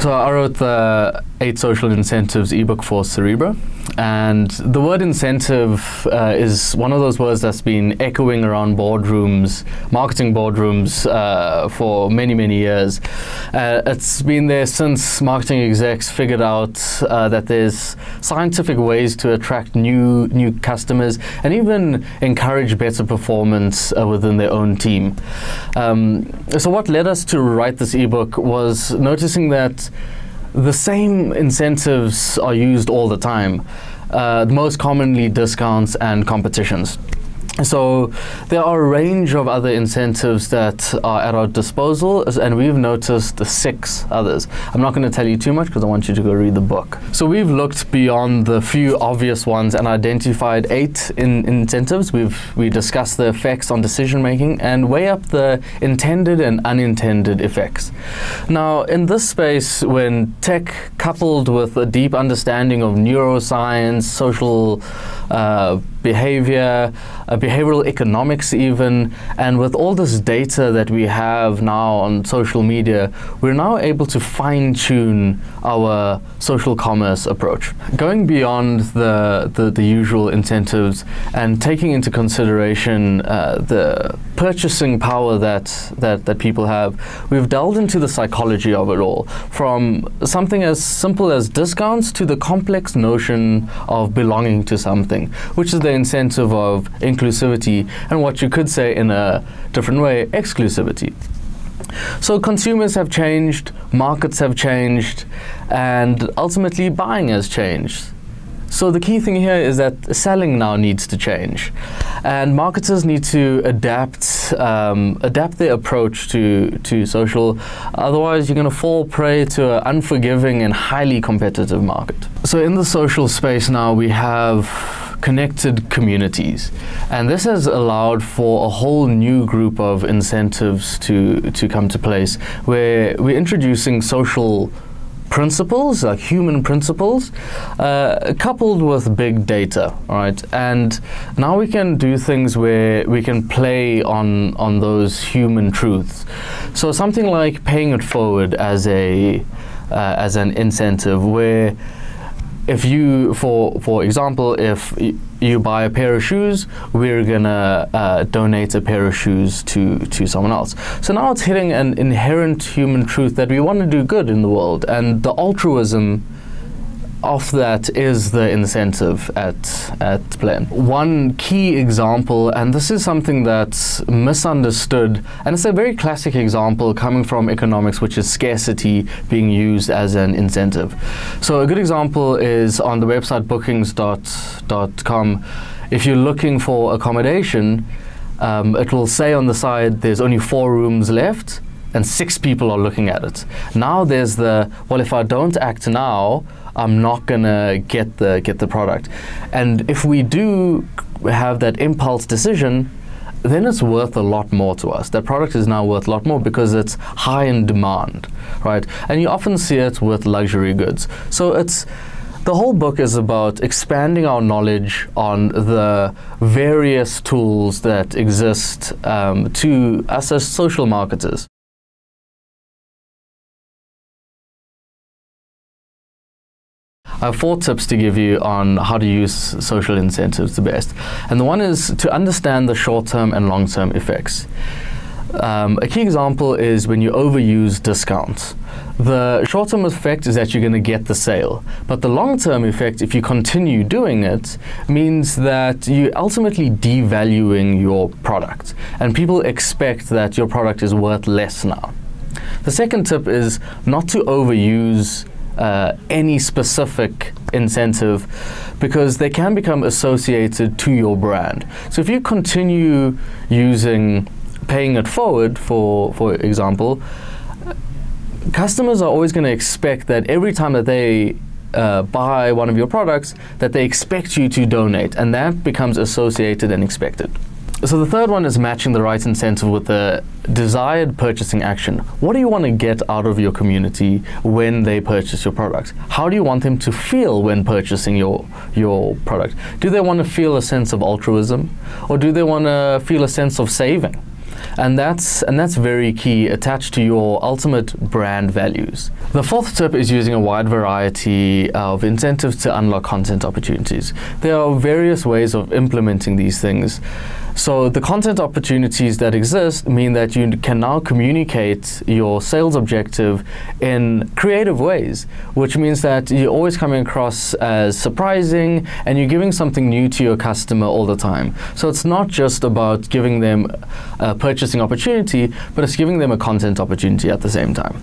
So I wrote the 8 Social Incentives ebook for Cerebra, and the word incentive is one of those words that's been echoing around boardrooms, marketing boardrooms, for many, many years. It's been there since marketing execs figured out that there's scientific ways to attract new customers and even encourage better performance within their own team. So what led us to write this ebook was noticing that the same incentives are used all the time, most commonly discounts and competitions. So there are a range of other incentives that are at our disposal, and we've noticed 6 others. I'm not going to tell you too much because I want you to go read the book. So we've looked beyond the few obvious ones and identified 8 incentives. We discussed the effects on decision making and weigh up the intended and unintended effects. Now, in this space, when tech coupled with a deep understanding of neuroscience, social behavior, behavioral economics even, and with all this data that we have now on social media, we're now able to fine-tune our social commerce approach. Going beyond the usual incentives and taking into consideration the purchasing power that people have, we've delved into the psychology of it all, from something as simple as discounts to the complex notion of belonging to something, which is the incentive of inclusivity, and what you could say in a different way, exclusivity. So consumers have changed, markets have changed, and ultimately buying has changed. So the key thing here is that selling now needs to change, and marketers need to adapt their approach to social. Otherwise, you're going to fall prey to an unforgiving and highly competitive market. So in the social space now, we have connected communities, and this has allowed for a whole new group of incentives to come to place, where we're introducing social principles, like human principles, coupled with big data, right? And now we can do things where we can play on those human truths. So something like paying it forward as an incentive, where if you, for example, if you buy a pair of shoes, we're gonna donate a pair of shoes to someone else. So now it's hitting an inherent human truth that we want to do good in the world, and the altruism of that is the incentive at play. One key example, and this is something that's misunderstood, and it's a very classic example coming from economics, which is scarcity being used as an incentive. So a good example is on the website bookings.com. If you're looking for accommodation, it will say on the side there's only 4 rooms left and 6 people are looking at it. Now there's the, well, if I don't act now, I'm not gonna get the product. And if we do have that impulse decision, then it's worth a lot more to us. That product is now worth a lot more because it's high in demand, right? And you often see it with luxury goods. So the whole book is about expanding our knowledge on the various tools that exist to us as social marketers. I have 4 tips to give you on how to use social incentives the best. And the one is to understand the short-term and long-term effects. A key example is when you overuse discounts. The short-term effect is that you're going to get the sale, but the long-term effect, if you continue doing it, means that you're ultimately devaluing your product, and people expect that your product is worth less now. The second tip is not to overuse any specific incentive, because they can become associated to your brand. So if you continue using paying it forward, for example, customers are always going to expect that every time that they buy one of your products, that they expect you to donate, and that becomes associated and expected. So the third one is matching the right incentive with the desired purchasing action. What do you want to get out of your community when they purchase your product? How do you want them to feel when purchasing your product? Do they want to feel a sense of altruism, or do they want to feel a sense of saving? And that's very key, attached to your ultimate brand values. The fourth tip is using a wide variety of incentives to unlock content opportunities. There are various ways of implementing these things. So the content opportunities that exist mean that you can now communicate your sales objective in creative ways, which means that you're always coming across as surprising and you're giving something new to your customer all the time. So it's not just about giving them a purchasing opportunity, but it's giving them a content opportunity at the same time.